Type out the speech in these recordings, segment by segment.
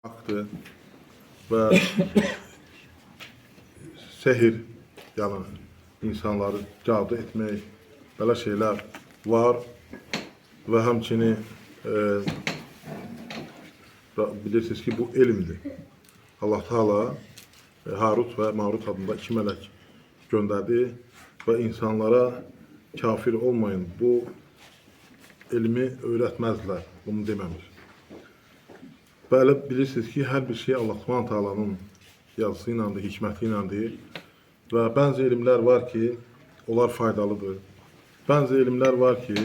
haktı və sehir, yəni insanları cadu etmək, belə şeylər var və həmçinin bilirsiniz ki, bu elmdir. Allah Teala Harut və Marut adında iki mələk göndərdi və insanlara kafir olmayın, bu elmi öyrətməzlər, bunu deməmiş. Bəli, bilirsiniz ki, hər bir şey Allah Subhanahu Taala'nın yazısı iləndir, hikməti iləndir və bəzi elmlər var ki, onlar faydalıdır. Bəzi elmlər var ki,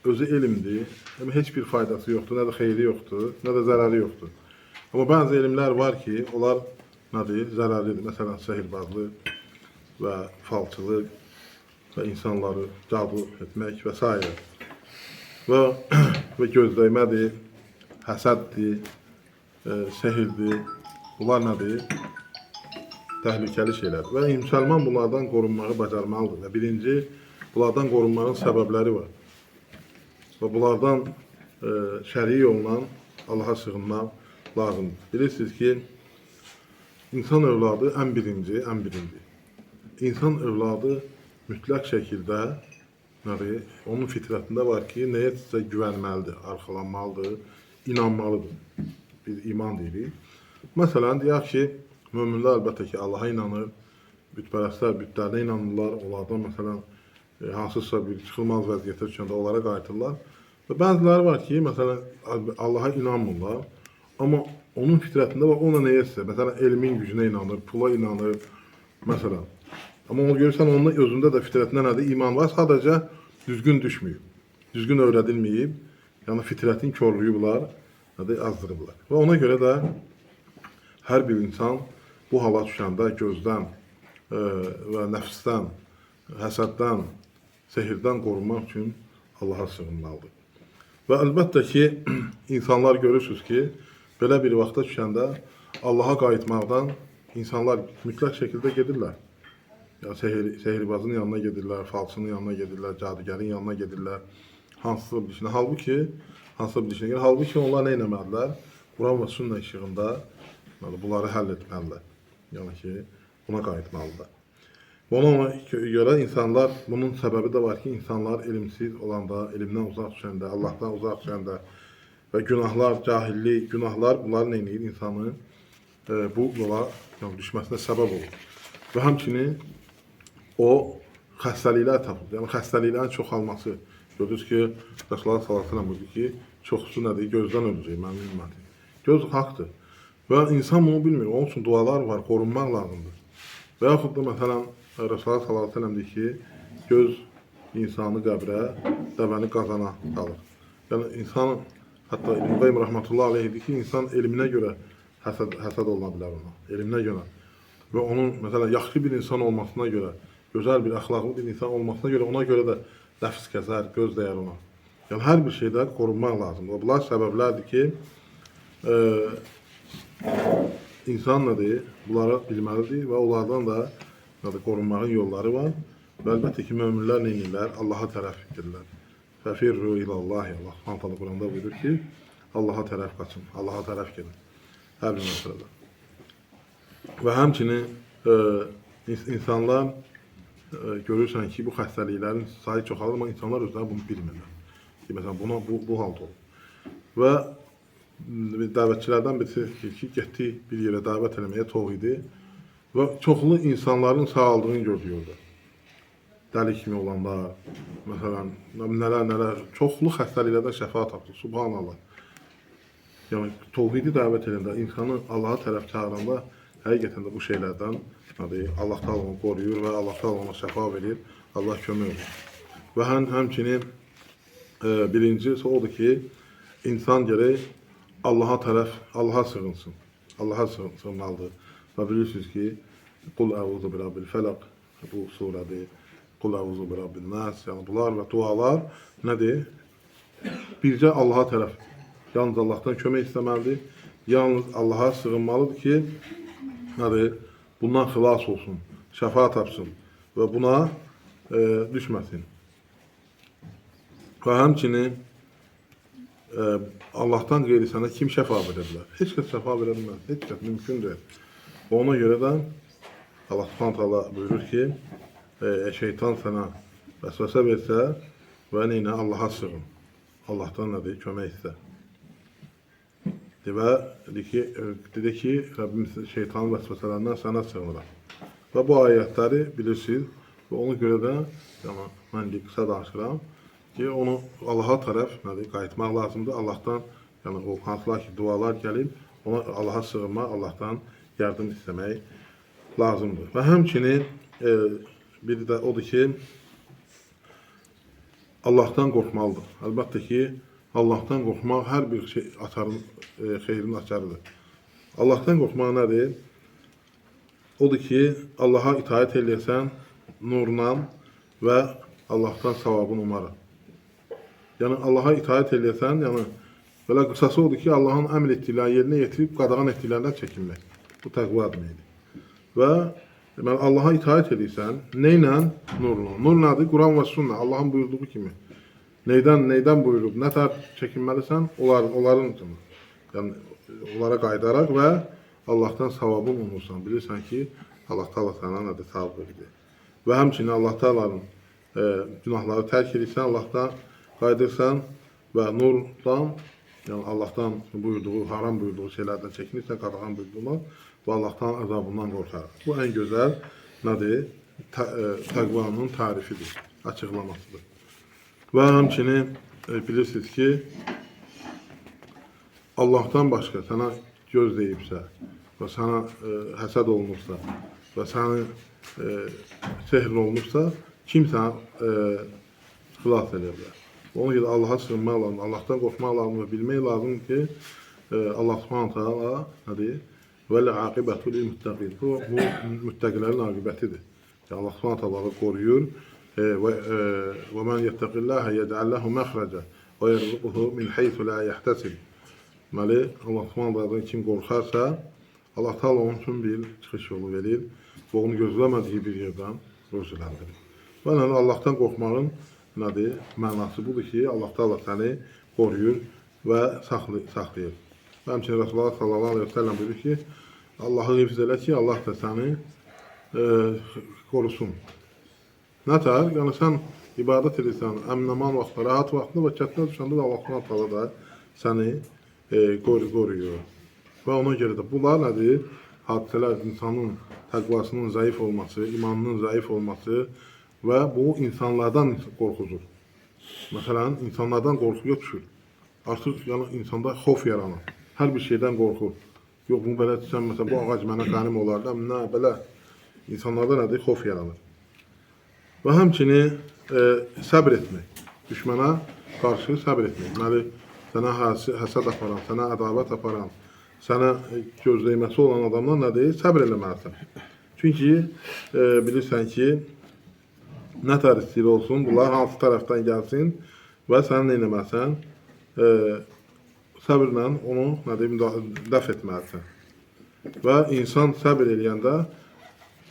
özü elmdir, amma heç bir faydası yoxdur, nə də xeyri yoxdur, nə də zərəri yoxdur. Amma bəzi elmlər var ki, onlar nədir, zərərlidir. Məsələn, sehirbazlıq və falçılıq və insanları cadu etmək və s. Və gözləymədir, həsəddir, sehirdir. Bunlar nədir? Təhlükəli şeylər. Və müsəlman bunlardan qorunmağı bacarmalıdır. Və birinci, bunlardan qorunmağın səbəbləri var. Və bunlardan şəri yolla Allaha sığınmaq lazımdır. Bilirsiniz ki, insan övladı ən birinci. İnsan övladı mütləq şəkildə nədir? Onun fitrətində var ki, nəyə sizə güvənməlidir, arxalanmalıdır, inanmalıdır. Biz iman deyirik. Məsələn, deyək ki, möminlər əlbəttə ki, Allaha inanır, bütpərəstlər bütlərdə inanırlar, onlardan məsələn, hansısa bir çıxılmaz vəziyyətə düşəndə onlara qayıtırlar. Və bəziləri var ki, məsələn, Allaha inanmırlar, amma onun fitrətində var, ona nəyəsə, məsələn, elmin gücünə inanır, pula inanır, məsələn. Amma onu görürsən, onun özündə də fitrətində nədir? İman var, sadəcə düzgün düşməyib, düzgün öyrədilməyib, yəni fitrətin körlüyü bunlar azdırıblar. Və ona görə də hər bir insan bu hala düşəndə gözdən və nəfsdən, həsəddən, sehirdən qorunmaq üçün Allaha sığınmalıdır. Və əlbəttə ki, insanlar görürsünüz ki, belə bir vaxta düşəndə Allaha qayıtmaqdan insanlar mütləq şəkildə gedirlər. Ya sehirbazın yanına gedirlər, falçının yanına gedirlər, cadugərin yanına gedirlər, hansısa bir işinə. Halbuki onlar nə etməlidirlər? Quran və sünnə işığında bunları həll etməlidirlər. Yəni ki, buna qayıtmalıdırlar. Və ona görə insanlar, bunun səbəbi də var ki, insanlar elmsiz olanda, elmdən uzaq düşəndə, Allahdan uzaq düşəndə və günahlar, cahillik, günahlar bunları nə edir? İnsanın bu yola düşməsinə səbəb olur. Və həmçinin o xəstəliklər tapır. Yəni xəstəliklərin çoxalması. Gördünüz ki, Resulullah sallallahu əleyhi və səlləm buyurdu ki, çoxusu nədir? Gözdən öləcək, mənim ümmətim. Göz haqdır. Və insan bunu bilmir. Onun üçün dualar var, qorunmaq lazımdır. Və yaxud da məsələn, Resulullah sallallahu əleyhi və səlləm deyir ki, göz insanı qəbrə, dəvəni qazana salır. Yəni insan, hətta İbn Qayyim rəhmətullah aleyhi deyir ki, insan elminə görə həsəd oluna bilər ona, elminə görə. Və onun, məsələn, yaxşı bir insan olmasına görə, gözəl bir, əxlaqlı bir insan olmasına görə, ona görə də nəfs kəsər, göz dəyər ona. Yəni, hər bir şeydə qorunmaq lazımdır. Bunlar səbəblərdir ki, insan nədir, bunları bilməlidir və onlardan da qorunmağın yolları var. Və əlbəttə ki, möminlər nə edirlər? Allaha tərəf edirlər. Fəfirru ilallahi, Allah Subhanahu Quranda buyurur ki, Allaha tərəf qaçın, Allaha tərəf gedin. Hər bir məsələdə. Və həmçinin insanlar görürsən ki, bu xəstəliklərin sayı çoxalır, amma insanlar özləri bunu bilmirlər. Məsələn, buna bu halda olur. Və dəvətçilərdən birisi ki, getdi bir yerə dəvət eləməyə tohidi və çoxlu insanların sağaldığını gördük orada. Dəli kimi olanlar, məsələn, nələr, çoxlu xəstəliklərdən şəfa tapdı, subhanallah. Yəni, tohidi dəvət edəndə, insanı Allaha tərəf çağıranda, həqiqətən də bu şeylərdən Allah Teala onu qoruyur və Allah Teala ona şəfa verir, Allah kömək olur. Və həmçinin birincisi odur ki, insan gərək Allaha sığınsın, Allaha sığınmalıdır. Və bilirsiniz ki, Qul əuzu bi rabbil fələq, bu surədir, Qul əuzu bi rabbin nas, yəni bunlar və dualar nədir? Bircə Allaha tərəf, yalnız Allahdan kömək istəməlidir, yalnız Allaha sığınmalıdır ki, nədir? Bundan xilas olsun, şəfa tapsın və buna düşməsin. Və həmçinin Allah'tan qeyri sənə kim şəfa verə bilər? Heç kəs şəfa verə bilməz. Heç kəs mümkün deyil. Ona görə də Allah Subhanahu taala buyurur ki, şeytan sənə vəsvəsə versə və neynə Allaha sığın. Allahdan nədir? Kömək istə. Və dedi ki, Rəbbimiz şeytanın vəsvəsələrindən sənə sığınıram. Və bu ayətləri bilirsiniz və ona görə də yəni, mən qısa danışıram ki, onu Allaha tərəf nədir? Qayıtmaq lazımdır. Allahdan yəni, o hansılar ki, dualar gəlib, ona Allaha sığınmaq, Allahdan yardım istəmək lazımdır. Və həmçinin biri də odur ki, Allahdan qorxmalıdır. Əlbəttə ki, Allahdan qorxmaq hər bir şey xeyrin açarıdır. Allahdan qorxmaq nədir? Odur ki, Allaha itaət eləyəsən nurla və Allahdan savabını umarıq. Yəni, Allaha itaət eləyəsən, yəni, belə qısası odur ki, Allahın əmr etdiklərini yerinə yetirib, qadağan etdiklərindən çəkinmək. Bu təqva deməkdir. Və deməli, Allaha itaət edirsən, neylə? Nurla. Nur nədir? Quran və sünnə, Allahın buyurduğu kimi. Neydən buyurub, nə tərəf çəkinməlisən? Onların üçün. Yəni, onlara qaydaraq və Allahdan savabını umursan. Bilirsən ki, Allah Taala sənə nədir? Savab verir. Və həmçinin Allah Taala'nın günahları tərk edirsən, Allahdan qayıdırsan və nurdan, yəni Allahdan buyurduğu, haram buyurduğu şeylərdən çəkinirsən, qadağan buyurduğundan və Allahdan əzabından qorxarıq. Bu ən gözəl nədir? Təqvanın tarifidir, açıqlamasıdır. Və həmçinin bilirsiniz ki, Allahdan başqa sənə göz deyibsə və sənə həsəd olunursa və səni sehr olunursa, kim sənə xilas edə bilər? Ona görə Allaha sığınmaq lazım, Allahdan qorxmaq lazım və bilmək lazım ki, Allah Subhanahu taala nədir? Vəl-aqibatu lil-muttaqin. Bu müttəqilərin aqibətidir. Allah Subhanahu taala qoruyur. Və men yettaqillaha yec'al lehu məxrəcə və yerzuquhu min haythu la yahtasib. Deməli, Allah Subhanahu taala kim qorxarsa, Allah Taala onun üçün bir çıxış yolu verir və onu gözləmədiyi bir yerdən rüzqləndirir. Və Allahdan qorxmağın nədir? Mənası budur ki, Allah Taala səni qoruyur və saxlayır. Həmçinin Rasulullah sallallahu aleyhi ve sellem buyurur ki, Allahı hifz elə ki, Allah da səni qorusun. Nətər? Yəni sən ibadət edirsən, əmin-aman vaxtda, rahat vaxtında və kətinə düşəndə də Allah Taala da səni qoruyur. Və ona görə də bunlar nədir? Hadisələr insanın təqvasının zəif olması, imanının zəif olması və bu insanlardan qorxudur. Məsələn, insanlardan qorxuya düşür. Artıq yəni, insanda xof yaranır. Hər bir şeydən qorxur. Yox, bunu belə etsən, məsələn, bu ağac mənə qənim olardı, nə, belə insanlarda nədir? Xof yaranır. Və həmçinin səbr etmək. Düşmənə qarşı səbr etmək. Deməli, sənə həsəd aparan, sənə ədavət aparan, sənə gözləyməsi olan adamlar nədir? Səbr eləməlisən. Çünki bilirsən ki, nə tər istəyir olsun, bunlar hansı tərəfdən gəlsin və sən nə eləməlisən? Səbirlə onu dəf etməlisən. Və insan səbir eləyəndə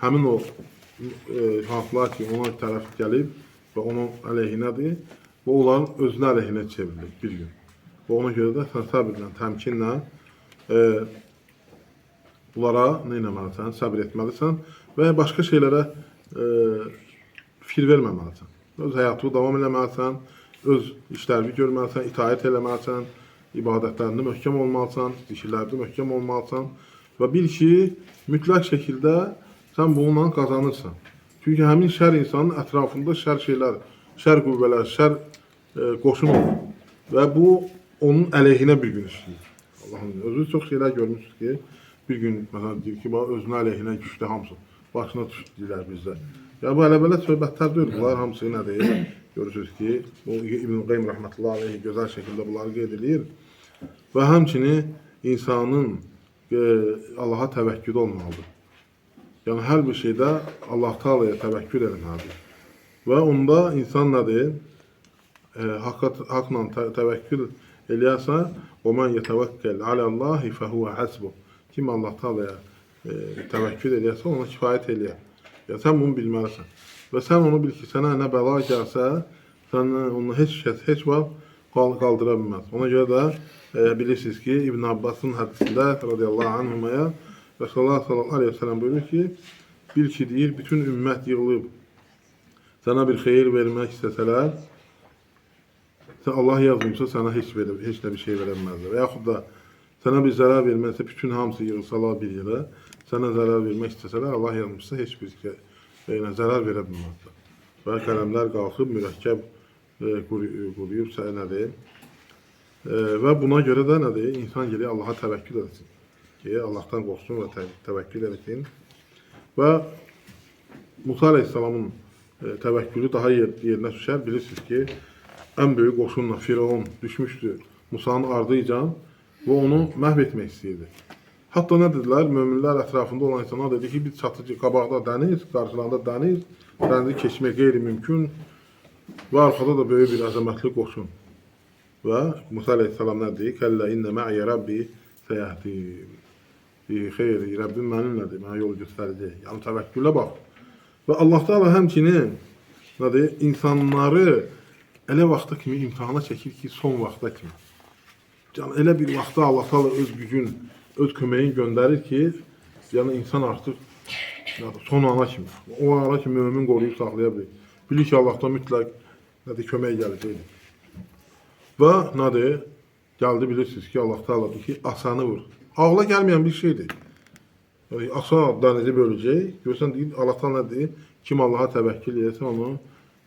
həmin o hansılar ki, ona tərəf gəlib və onun əleyhinədir və onların özünə əleyhinə çevrilir bir gün. Və ona görə də sən səbirlə, təmkinlə bunlara nə eləməlisən? Səbir etməlisən və başqa şeylərə fikir verməməlisən. Öz həyatını davam eləməlisən, öz işlərini görməlisən, itaət eləməlisən, ibadətlərində möhkəm olmalısan, işlərdə möhkəm olmalısan və bil ki, mütləq şəkildə sən bununla qazanırsan. Çünki həmin şər insanın ətrafında şər şeylər, şər qüvvələr, şər qoşun olur və bu onun əleyhinə bir gün işləyir. Allah'ın özü çox şeylər görmüşsünüz ki, bir gün məsələn deyir ki, özünə əleyhinə gücdə hamısı başına düşdülər bizdə. Ya bu elə-belə söhbətlər deyil, bunlar hamısı nədir? Görürsünüz ki, İbn-i Qayyim rəhmətullah aleyhi gözəl şəkildə bunları qeyd edir. Və həmçinin insanın Allaha təvəkkülü olmalıdır. Yəni, hər bir şeydə Allah Taala'ya təvəkkül etməlidir. Və onda insan nədir? Haqla təvəkkül eləyərsə, وَمَنْ يَتَوَكَّلْ عَلَى اللّٰهِ فَهُوَ حَسْبُهُ. Kim Allah Taala'ya təvəkkül eləyərsə, ona kifayət eləyər. Ya sən bunu bilməlisən. Və sən onu bil ki, sənə nə bəla gəlsə, sən onunla heç vaxt qaldıra bilməz. Ona görə də bilirsiniz ki, İbn Abbasın hədisində radiyallahu anhumaya Resulullah sallallahu aleyhi ve sellem buyurur ki, bil ki deyir, bütün ümmət yığılıb sənə bir xeyir vermək istəsələr, Allah yazmışsa sənə heç də bir şey verəməzlər. Və yaxud da sənə bir zərər verməsə, bütün hamısı yığılsalar bir yerə, sənə zərər vermək istəsələr, Allah yazmışsa heç bir zərər verə bilməzlər. Və qələmlər qalxıb, mürəkkəb quruyub nədir? Və buna görə də nədir? İnsan gəlir Allaha təvəkkül etsin. Ki, Allahdan qorxsun və təvəkkül etsin. Və Musa Aleyhisselamın təvəkkülü daha yerinə düşər. Bilirsiniz ki, ən böyük qoşunla Firavun düşmüşdü Musa'nın ardıyca və onu məhv etmək istəyirdi. Hətta nə dedilər? Möminlər ətrafında olan insanlar dedi ki, biz çatıcı, qabaqda dəniz, qarşılarında dəniz, dənizi keçmək qeyri-mümkün və arxada da böyük bir əzəmətli qoşun. Və Musa Aleyhisselam nə deyir? Kəllə innə mə'yə Rabbi səyəhdim. Xeyr, Rəbbim mənimlədir, mənə yol göstərəcək. Yəni təvəkkülə bax. Və Allah Teala həmçinin insanları elə vaxta kimi imtihana çəkir ki, son vaxta kimi. Yəni elə bir vaxtda Allah Teala öz gücün, öz köməyin göndərir ki, yəni insan artıq son ana kimi, o ana kimi mömin qoruyub saxlaya bilir. Bilir ki, Allahdan mütləq kömək gələcəkdir. Və gəldi bilirsiniz ki, Allah Teala deyir ki, asanı vur. Ağla gəlməyən bir şeydir. Asa dənizi böləcək. Görsən deyir, Allah Teala nə deyir? Kim Allaha təvəkkül edirsə onu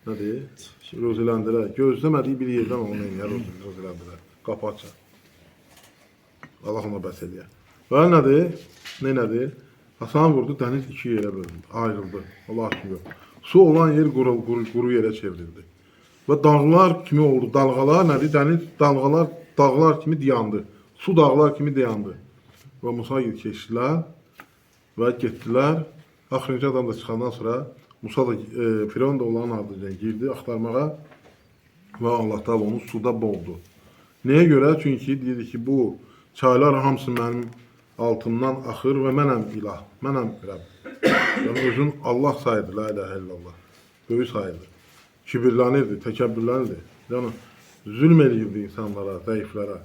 roziləndirər. Gözləmədiyi bir yerdən onu roziləndirər. Qapı açar. Allah ona bəs edir. Və nədir? Hasan vurdu, dəniz iki yerə bölündü, ayrıldı. Allah aşkına yox. Su olan yer quru yerə çevrildi. Və dağlar kimi oldu. Dalğalar nədir? Dəniz dağlar kimi dayandı. Su dağlar kimi dayandı. Və Musa keçdilər və getdilər. Axırıncı adam da çıxandan sonra Musa da Firavun da onların ardınca girdi axtarmağa və Allah Teala onu suda boğdu. Nəyə görə? Çünki deyir ki, bu çaylar hamısı mənim altımdan axır və mənəm ilah, mənəm Rəbb. Yəni özün Allah saydı, la ilahə illallah. Böyük saydı. Kibirlənirdi, təkəbbürlənirdi. Yəni zülm eləyirdi insanlara, zəiflərə.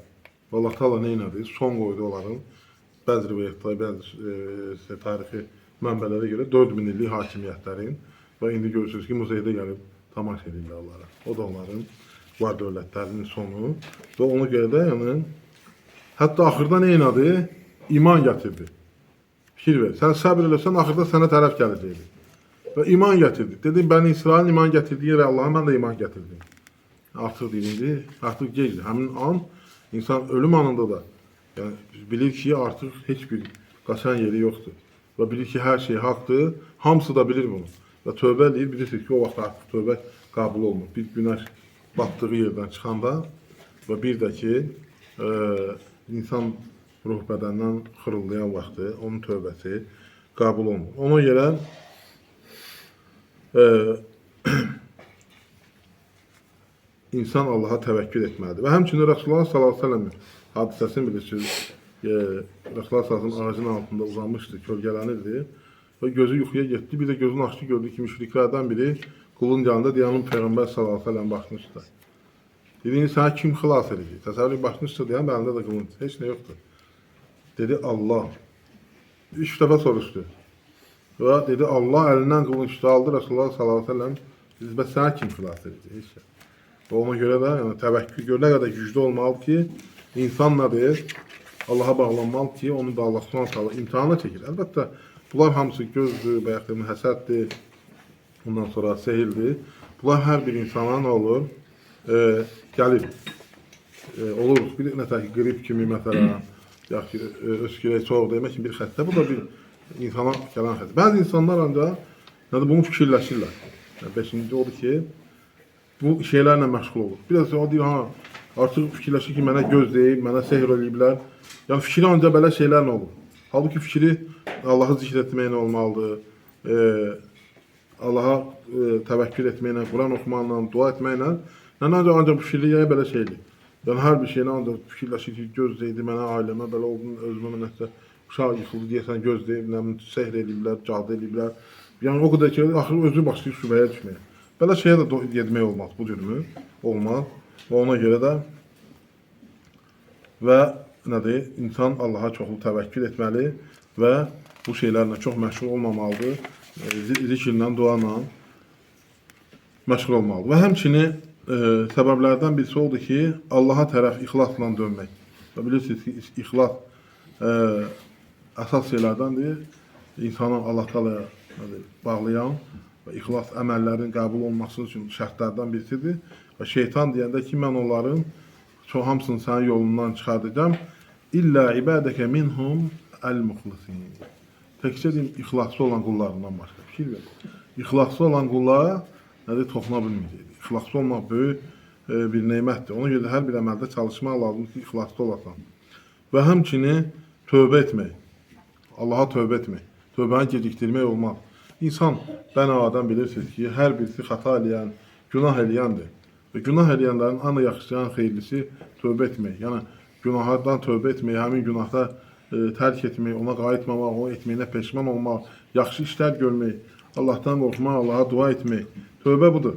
Allah Teala nə elədi? Son qoydu onların. Bəzi rivayətlər, bəzi tarixi mənbələrə görə 4000 illik hakimiyyətlərin və indi görürsünüz ki, muzeydə gəlib tamaşa edirlər onlara. O da onların var dövlətlərinin sonu və ona görə də hətta axırda nə elədi? İman gətirdi. Fikir ver. Sən səbr eləsən, axırda sənə tərəf gələcəkdir. Və iman gətirdi. Dedi, Bəni İsrailin iman gətirdiyi yerə Allah'a mən də iman gətirdim. Artıq deyildi, artıq gecdir. Həmin an, insan ölüm anında da bilir ki, artıq heç bir qaçan yeri yoxdur. Və bilir ki, hər şey haqdır. Hamısı da bilir bunu. Və tövbə eləyir, bilirsiniz ki, o vaxt artıq tövbə qəbul olunur. Bir günəş batdığı yerdən çıxanda və bir də ki, insan ruh bədəndən xırıldayan vaxtı, onun tövbəsi qəbul olunur. Ona görə insan Allaha təvəkkül etməlidir. Və həmçinin Rasulullah sallallahu aleyhi ve sellem hadisəsini bilirsiniz. Rasulullah sallallahu ağacın altında uzanmışdı, kölgələnirdi və gözü yuxuya getdi. Bir də gözünü açdı, gördü ki, müşriklərdən biri qulun yanında deyənin Peyğəmbər sallallahu aleyhi ve sellem başını üstə. Dediyini sənə kim xilas edəcək? Təsəvvür başını üstə deyən, bəlində də qılınc, heç nə yoxdur. Dedi Allah. 3 dəfə soruşdu. Və dedi Allah əlindən qılıncı aldı, Rasulullah sallallahu aleyhi ve sellem bəs sənə kim xilas edəcək? Heç şey. Və ona görə də təvəkkül görə nə qədər güclü olmalı ki, insan nədir? Allaha bağlanmalı ki, onu da Allah subhanahu imtihana çəkir. Əlbəttə, bunlar hamısı gözdür, bayaq demin həsəddir, ondan sonra sehirdir. Bunlar hər bir insana nə olur? Gəlir. Olur, bir nətər ki, qrip kimi məsələn, yaxud ki, öskürək, soğuk demək kimi bir xəstə. Bu da bir insana gələn xəstə. Bəzi insanlar ancaq bunu fikirləşirlər. Beşinci odur ki, bu şeylərlə məşğul olur. Biraz o deyir, artıq fikirləşir ki, mənə göz deyib, mənə sehr eləyiblər. Yəni fikri ancaq belə şeylərlə olur. Halbuki fikri Allahı zikr etməklə olmalıdır. Allaha təvəkkül etməklə, Quran oxumaqla, dua etməklə. Ancaq bu fikirliyə belə şeydir. Yəni hər bir şeylə ancaq fikirləşir ki, göz deyib, mənə ailəmə belə oldu, özümə nəsə uşaq yıxıldı deyəsən, göz deyib, sehr eləyiblər, cadı eləyiblər. Yəni o qədər ki, axır özü başlayır şübhəyə düşməyə. Belə şeyə də yetmək olmaz, bu cürmü olmaz. Və ona görə də və nədir? İnsan Allaha çoxlu təvəkkül etməli və bu şeylərlə çox məşğul olmamalıdır. Zikirlə, duanla məşğul olmalıdır. Və həmçinin səbəblərdən birisi oldu ki, Allaha tərəf ixlasla dönmək. Və bilirsiniz ki, ixlas əsas şeylərdəndir. İnsanı Allah Taala'ya bağlayan və ixlas əməllərin qəbul olması üçün şərtlərdən birisidir. Və şeytan deyəndə ki, mən onların hamısını sənin yolundan çıxardacağım. İllə ibadəkə minhum əl-muxlisin. Təkcə deyim, ixlaslı olan qullarından başqa. Fikir verin. İxlaslı olan qullara nədir? Toxuna bilməyəcəkdir. İxlaslı olmaq böyük bir neymətdir. Ona görə də hər bir əməldə çalışmaq lazımdır ki, ixlaslı olasan. Və həmçinin tövbə etmək. Allaha tövbə etmək. Tövbəni gecikdirmək olmaz. İnsan, bənadan bilirsiniz ki, hər birisi xəta eləyən, günah eləyəndir. Və günah eləyənlərin ən yaxşısı, ən xeyirlisi tövbə etmək. Yəni, günahlardan tövbə etmək, həmin günahda tərk etmək, ona qayıtmamaq, onu etməyinə peşman olmaq, yaxşı işlər görmək, Allahdan qorxmaq, Allaha dua etmək. Tövbə budur,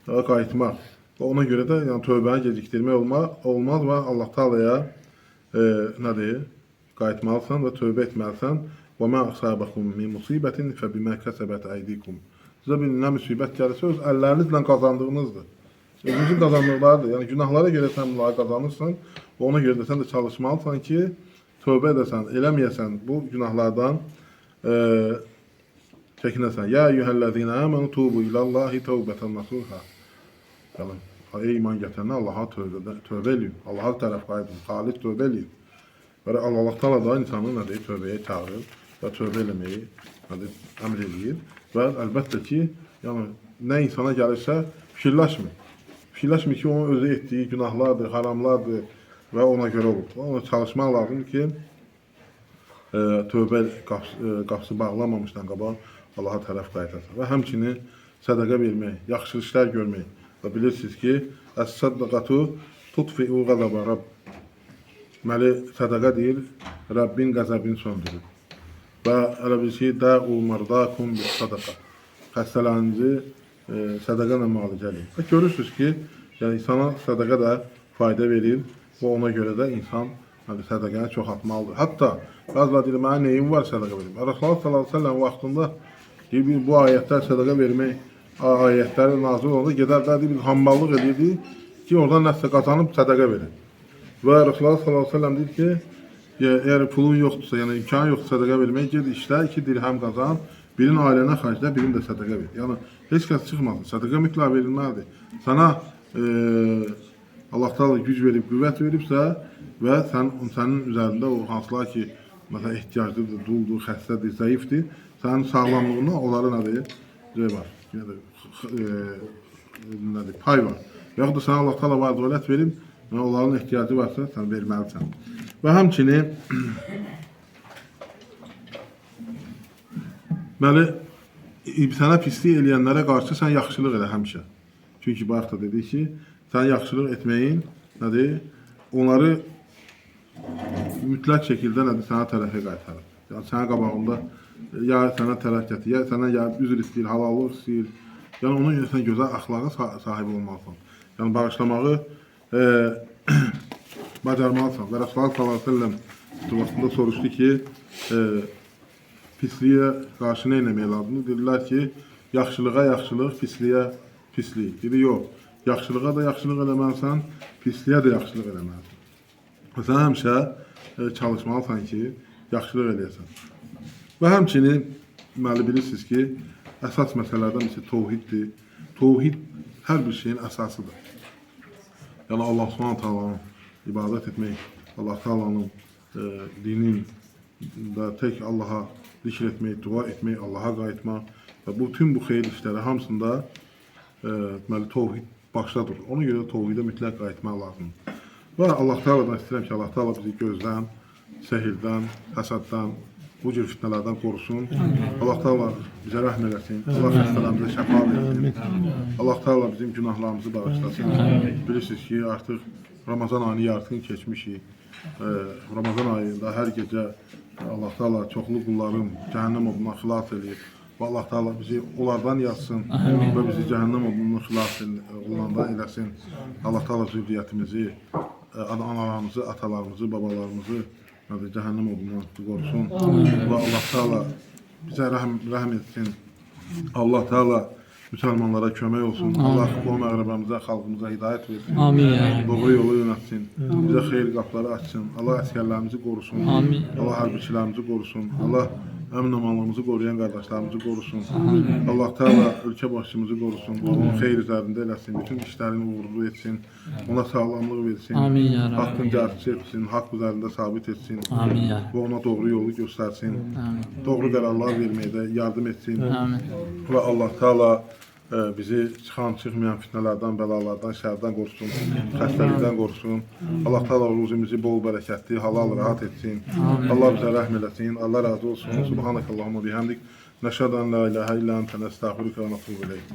qayıtmaq. Və ona görə də yəni, tövbəni gecikdirmək olmaz və Allah Taala'ya nədir? Qayıtmalısan və tövbə etməlisən. وَمَا أَصَابَكُمْ مِنْ مُصِيبَةٍ فَبِمَا كَسَبَتْ أَيْدِيكُمْ. Sizə bir nə müsibət gəlirsə, öz əllərinizlə qazandığınızdır. Özünüzün qazandıqlarıdır. Yəni günahlara görə sən bunları qazanırsan və ona görə də sən də çalışmalısan ki, tövbə edəsən, eləməyəsən bu günahlardan çəkinəsən. Ya eyyuhəl-ləzīnə əmənu tubu ilallahi tövbətən nasuha. Ey iman gətirənə Allaha tövbə eləyin. Allaha tərəf qayıdın, xalis tövbə eləyin. Və Allah Taala da insanı nədir? Tövbəyə çağırır və tövbə eləməyi əmr eləyir. Və əlbəttə ki, yəni nə insana gəlirsə fikirləşmir. Fikirləşmir ki, onun özü etdiyi günahlardır, haramlardır və ona görə olur. Ona çalışmaq lazımdır ki, tövbə qapısı bağlamamışdan qabaq Allaha tərəf qayıdasın. Və həmçinin sədaqə vermək, yaxşı işlər görmək. Və bilirsiniz ki, əs-səddaqatu tutfi'u qəzəbə Rabb. Deməli, sədaqə deyir, Rəbbin qəzəbini söndürür. Və elə bir şey, də'u mərdakum bis sadaqa. Xəstələrinizi sədaqə ilə müalicə edin. Və görürsünüz ki, yəni insana sədaqə də fayda verir və ona görə də insan sədaqəni çox atmalıdır. Hətta bəziləri deyir, mənə neyim var sədaqə verim? Rasulullah sallallahu əleyhi və səlləm vaxtında deyir, bu ayətlər sədaqə vermək ayətləri nazil olanda gedərlər, deyir, hamballıq edirdi ki, oradan nəsə qazanıb sədaqə verir. Və Rasulullah sallallahu əleyhi və səlləm deyir ki, əgər pulun yoxdursa, yəni imkanı yoxdursa sədaqə vermək, ged işlə, 2 dirhəm qazan, birini ailənə xərclə, birini də sədaqə ver. Yəni heç kəs çıxmasın, sədaqə mütləq verilməlidir. Sənə Allah Taala güc verib, qüvvət veribsə və sənin üzərində o hansılar ki, məsələn ehtiyaclıdır, duldur, xəstədir, zəifdir, sənin sağlamlığına onlara nədir? Pay var. Yaxud da sənə Allah Taala var dövlət verib, onların ehtiyacı varsa sən verməlisən. Və həmçinin sənə pislik eləyənlərə qarşı sən yaxşılıq elə həmişə. Çünki bayaq da dedik ki, sən yaxşılıq etməyin nədir? Onları mütləq şəkildə nədir? Sənə tərəfə qaytarır. Yəni sənə qabağında ya sənə tərəf gətir, ya sənə üzr istəyir, halallıq istəyir. Yəni ona görə sən gözəl əxlaqa sahib olmalısan. Yəni bağışlamağı bacarmalısan. Və Rasulullah sallallahu əleyhi və səlləm vaxtında soruşdu ki, pisliyə qarşı nə etmək lazımdır? Dedilər ki, yaxşılığa yaxşılıq, pisliyə pislik. Dedi, yox, yaxşılığa da yaxşılıq eləməlisən, pisliyə də yaxşılıq eləməlisən. Sən həmişə çalışmalısan ki, yaxşılıq eləyəsən. Və həmçinin, bilirsiniz ki, əsas məsələlərdən birisi tovhiddir. Tovhid hər bir şeyin əsasıdır. Yəni Allah Subhanahu taalanın ibadət etmək, Allah Taala'nın dinində tək Allaha zikr etmək, dua etmək, Allaha qayıtmaq və bütün bu xeyir işləri hamısında tovhid başda durur. Ona görə tovhidə mütləq qayıtmaq lazımdır. Və Allah Taala'dan istəyirəm ki, Allah Taala bizi gözdən, sehirdən, həsəddən, bu cür fitnələrdən qorusun. Allah Taala bizə rəhm eləsin. Allah xəstələrimizə şəfa versin. Allah Taala bizim günahlarımızı bağışlasın. Bilirsiniz ki, artıq Ramazan ayını yarısını keçmişik. Ramazan ayında hər gecə Allah Taala çoxlu qulların cəhənnəm odundan xilas eləyir. Və Allah Taala bizi onlardan yazsın və bizi cəhənnəm odundan xilas olandan eləsin. Allah Taala zürriyyətimizi analarımızı, atalarımızı, babalarımızı cəhənnəm odundan qorusun. Və Allah Teala bizə rəhm etsin. Allah Teala müsəlmanlara kömək olsun. Allah bu məğrəbəmizə, xalqımıza hidayət versin. Amin. Doğru yolu yönətsin. Bizə xeyir qapıları açsın. Allah əsgərlərimizi qorusun. Amin. Allah hərbiçilərimizi qorusun. Allah əmin-amanlığımızı qoruyan qardaşlarımızı qorusun. Allah Teala ölkə başçımızı qorusun. Onun xeyir üzərində eləsin. Bütün işlərini uğurlu etsin. Ona sağlamlıq versin. Amin ya Rabbi. Haqqın cərçisi etsin. Haqq üzərində sabit etsin. Amin ya. Və ona doğru yolu göstərsin. Amin. Doğru qərarlar verməkdə yardım etsin. Amin. Və Allah Teala bizi çıxan, çıxmayan fitnələrdən, bəlalardan, şərdən qorusun, xəstəlikdən qorusun. Allah Teala ruzimizi bol bərəkətli, halal, rahat etsin. Allah bizə rəhm eləsin. Allah razı olsun. Subhanakallahumma bihamdik. Nəşhədən la ilahə illə əntə nəstəğfiruka və nətubu ileyk.